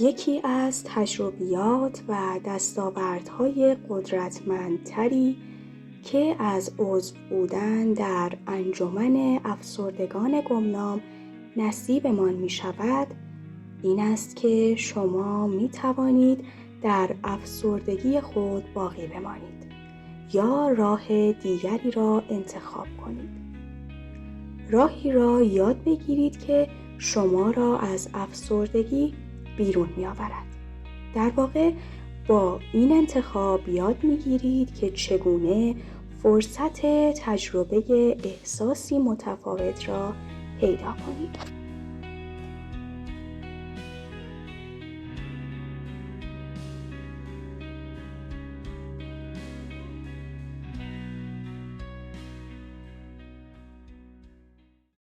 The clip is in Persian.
یکی از تجربیات و دستاوردهای قدرتمندتری که از عضو بودن در انجمن افسردگان گمنام نصیبمان می شود این است که شما می توانید در افسردگی خود باقی بمانید یا راه دیگری را انتخاب کنید. راهی را یاد بگیرید که شما را از افسردگی بیرون می آورد. در واقع با این انتخاب یاد می گیرید که چگونه فرصت تجربه احساسی متفاوت را پیدا کنید.